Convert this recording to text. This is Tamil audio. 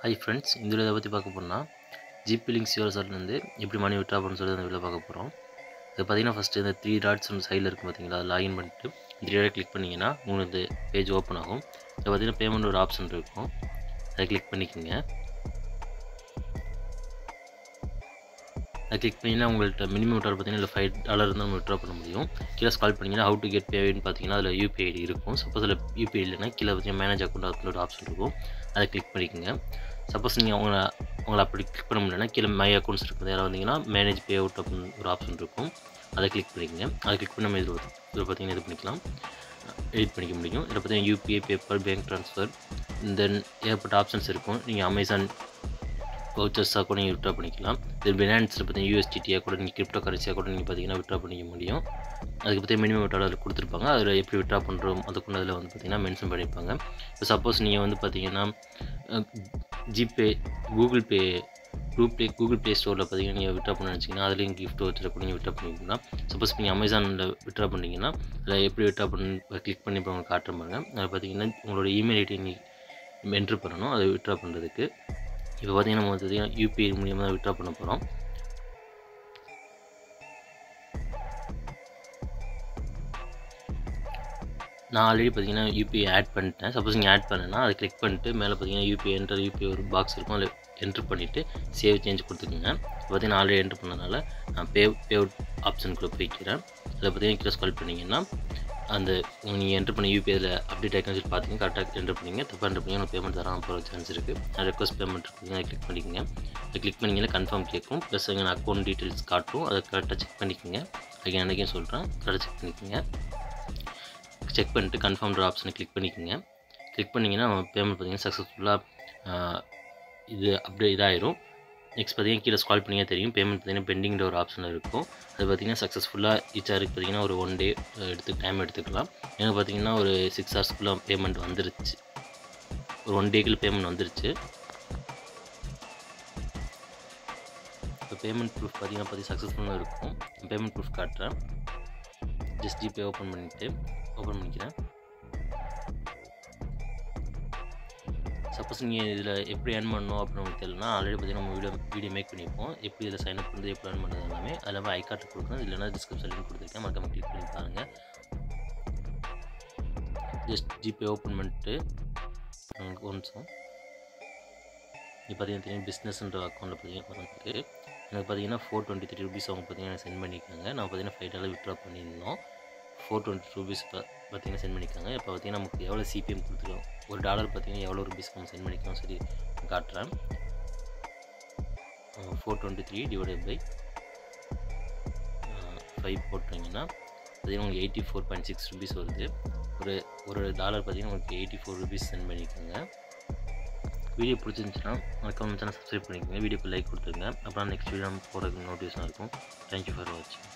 ஹாய் ஃப்ரெண்ட்ஸ், இந்த வீடியோ பற்றி பார்க்க போகிறோம்னா ஜிபே லிங்க்ஸ் யூஎஸ்ஆர்லேருந்து எப்படி மணி விட்ரா பண்ணணும்னு சொல்லி அந்த வீடியோ பார்க்க போகிறோம். இது பார்த்தீங்கன்னா ஃபஸ்ட்டு இந்த 3 டாட்ஸ் ஒன்று சைடில் இருக்குது பார்த்தீங்களா, அதை லாகின் பண்ணிட்டு 3 டாட் கிளிக் பண்ணிங்கன்னா உங்களுக்கு இந்த பேஜ் ஓப்பன் ஆகும். இதில் பார்த்தீங்கன்னா பேமெண்ட் ஒரு ஆப்ஷன் இருக்கும், அதை கிளிக் பண்ணிக்கோங்க. அதை கிளிக் பண்ணிங்கன்னா உங்கள்கிட்ட மினிமம் விட்ரா பார்த்தீங்கன்னா இல்லை $5 இருந்தால் நம்ம விட்ரா பண்ண முடியும். கீழே ஸ்கால் பண்ணிங்கன்னா ஹவு டு கெட் பேமெண்ட் பார்த்தீங்கன்னா அதில் யூபிஐ ஐடி இருக்கும். சப்போஸ் அதில் யூபிஐ இல்லைன்னா கீழே பார்த்தீங்கன்னா மேனேஜ் அக்கௌண்ட் அப்லோட் ஆப்ஷன் இருக்கும், அதை கிளிக் பண்ணிக்கோங்க. சப்போஸ் நீங்கள் உங்களை அப்படி கிளிக் பண்ண முடியலன்னா கீழே மை அக்கௌண்ட்ஸ் இருக்குது, யாராவது வந்தீங்கன்னா மேனேஜ் பே அவுட் அப்படின்னு ஒரு ஆப்ஷன் இருக்கும், அதை கிளிக் பண்ணிக்கோங்க. அதை கிளிக் பண்ணி நம்ம இதில் பார்த்தீங்கன்னா இது பண்ணிக்கலாம், எடிட் பண்ணிக்க முடியும். இதில் பார்த்தீங்கன்னா யூபிஐ, பேப்பர், பேங்க் ட்ரான்ஸ்ஃபர், தென் ஏகப்பட்ட ஆப்ஷன்ஸ் இருக்கும். நீங்கள் அமேசான் வவுச்சர்ஸாக கூட நீங்கள் விட்ரா பண்ணிக்கலாம். இது பினான்ஸில் பார்த்தீங்கன்னா யூஎஸ்டிடியாக கூட நீங்கள் கிரிப்டோ கரன்சியாக கூட நீங்கள் பார்த்தீங்கன்னா விட்ரா பண்ணிக்க முடியும். அதுக்கு பற்றி மினிமம் விட்ரா அதில் கொடுத்துருப்பாங்க, அதில் எப்படி விட்ரா பண்ணுறோம் அதுக்குள்ள அதில் வந்து பார்த்திங்கன்னா மென்ஷன் பண்ணியிருப்பாங்க. இப்போ சப்போஸ் நீங்கள் வந்து பார்த்தீங்கன்னா ஜிபே, கூகுள் ப்ளே ஸ்டோரில் பார்த்தீங்கன்னா நீங்கள் விட்ரா பண்ண நினச்சிங்கன்னா அதுலேயும் கிஃப்ட் வச்சுட்டு கூட நீங்கள் விட்ரா பண்ணிக்கலாம். சப்போஸ் நீங்கள் அமேசானில் விட்ரா பண்ணிங்கன்னா அதில் எப்படி விட்ரா பண்ண கிளிக் பண்ணி இப்போ உங்களுக்கு காட்டுறாங்க. அதில் பார்த்தீங்கன்னா உங்களோட இமெயில் ஐடி நீங்கள் என்ட்ரு பண்ணணும் அதை விட்ரா பண்ணுறதுக்கு. இப்போ பார்த்தீங்கன்னா நம்ம பார்த்தீங்கன்னா யூபிஐ மூலியமாக தான் விட்ரா பண்ண போகிறோம். நான் ஆல்ரெடி பார்த்தீங்கன்னா யூபிஐ ஆட் பண்ணிட்டேன். சப்போஸ் நீங்கள் ஆட் பண்ணேன்னா அதை கிளிக் பண்ணிட்டு மேலே பார்த்தீங்கன்னா யூபிஐ ஒரு பாக்ஸ் இருக்கும், அதில் என்ட்ரு பண்ணிவிட்டு சேவ் சேஞ்ச் கொடுத்துக்குங்க. பார்த்தீங்கன்னா ஆல்ரெடி என்ட்ரு பண்ணனால நான் பே அவுட் ஆப்ஷனுக்குள்ளே போய்க்கிறேன். அதில் பார்த்தீங்கன்னா கீழே ஸ்கால் பண்ணிங்கன்னா அந்த நீங்கள் என்ட்ரு பண்ண யூபிஐயில் அப்டேட் ஆகிக்கன்னு சொல்லி பார்த்தீங்கன்னா கரெக்டாக என்ட்ரு பண்ணிங்க. தப்பாக என்ட்ரு பண்ணிங்கன்னா பேமெண்ட் தராமல் போகிற சான்ஸ் இருக்குது. நான் ரெக்வஸ்ட் பேமெண்ட் இருக்குதுங்க, அதை கிளிக் பண்ணிக்கோங்க. அதை கிளிக் பண்ணிங்கன்னா கன்ஃபார்ம் கேட்கும், ப்ளஸ் எங்கள் அக்கௌண்ட் டீட்டெயில்ஸ் காட்டும், அதை கரெக்டாக செக் பண்ணிக்கோங்க. அதுக்கு என்றைக்கும் சொல்கிறேன், கரெக்டாக செக் பண்ணிக்கோங்க. செக் பண்ணிட்டு கன்ஃபார்ம்ன்ற ஆப்ஷனை கிளிக் பண்ணிக்கோங்க. கிளிக் பண்ணிங்கன்னா பேமெண்ட் பார்த்தீங்கன்னா சக்ஸஸ்ஃபுல்லாக இது அப்படியே இதாகிடும். நெக்ஸ்ட் பார்த்தீங்கன்னா கீழே ஸ்கால் பண்ணிங்க தெரியும், பேமெண்ட் பார்த்தீங்கன்னா பெண்டிங்கிற ஒரு ஆப்ஷன் இருக்கும். அது பார்த்தீங்கன்னா சக்ஸஸ்ஃபுல்லாக ரீச்சாருக்கு பார்த்தீங்கன்னா ஒரு 1 டே டைம் எடுத்துக்கலாம். எனக்கு பார்த்தீங்கன்னா ஒரு 6 ஹவர்ஸ்க்குள்ளே பேமெண்ட் வந்துருச்சு, ஒரு 1 டேக்குள்ள பேமெண்ட் வந்துருச்சு. இப்போ பேமெண்ட் ப்ரூஃப் பார்த்தீங்கன்னா சக்ஸஸ்ஃபுல்லாக இருக்கும். பேமெண்ட் ப்ரூஃப் காட்டுறேன். ஜஸ்ட் ஜிபே ஓப்பன் பண்ணிக்கிறேன். சப்போஸ் நீங்கள் இதில் எப்படி ஏர்ன் பண்ணணும் அப்படின்னு உங்களுக்கு தெரியலனா ஆல்ரெடி பார்த்தீங்கன்னா நம்ம வீடியோ மேக் பண்ணியிருப்போம், எப்படி இதில் சைன் அப் பண்ணுறது, எப்படி ஏர்ன் பண்ணுறது எல்லாமே. அதில் ஐ கார்டு கொடுக்குறேன், இல்லைனா டிஸ்கிரிப்ஷன் லிங்க் கொடுத்துருக்கேன், மறக்காம கிளிக் பண்ணி பாருங்கள். ஜஸ்ட் ஜிபே ஓப்பன் பண்ணிட்டு உங்களுக்கு ஒரு நிமிஷம். இப்போ பார்த்தீங்கன்னா பிஸ்னஸ்ன்ற அக்கௌண்ட்டில் பார்த்தீங்கன்னா எனக்கு பார்த்தீங்கன்னா 423 rupees அவங்க பார்த்தீங்கன்னா சென்ட் பண்ணியிருக்காங்க. நான் பார்த்தீங்கன்னா $5 விட்ரா பண்ணியிருந்தோம். 420 rupees பார்த்தீங்கன்னா சென்ட் பண்ணியிருக்காங்க. இப்போ பார்த்தீங்கன்னா நமக்கு எவ்வளோ சிபிஎம் கொடுத்துருக்கோம், $1 பார்த்தீங்கன்னா எவ்வளோ ருபீஸ் நம்ம சென்ட் பண்ணிக்கலாம் சொல்லி காட்டுறேன். 423 டிவைடட் பை 5 போட்டிங்கன்னா பார்த்தீங்கன்னா உங்களுக்கு 84.6 rupees வருது. ஒரு டாலர் பார்த்தீங்கன்னா உங்களுக்கு 84 rupees சென்ட் பண்ணியிருக்காங்க. வீடியோ பிடிச்சிருந்துச்சுன்னா மறக்காம சேனல் சப்ஸ்கிரைப் பண்ணிக்கோங்க, வீடியோக்கு லைக் கொடுத்துருங்க. அப்புறம் நெக்ஸ்ட் வீடியோ நம்ம போடுறதுக்கு நோட்டிஃபிகேஷன் இருக்கும். தேங்க்யூ ஃபார் வாட்சிங்.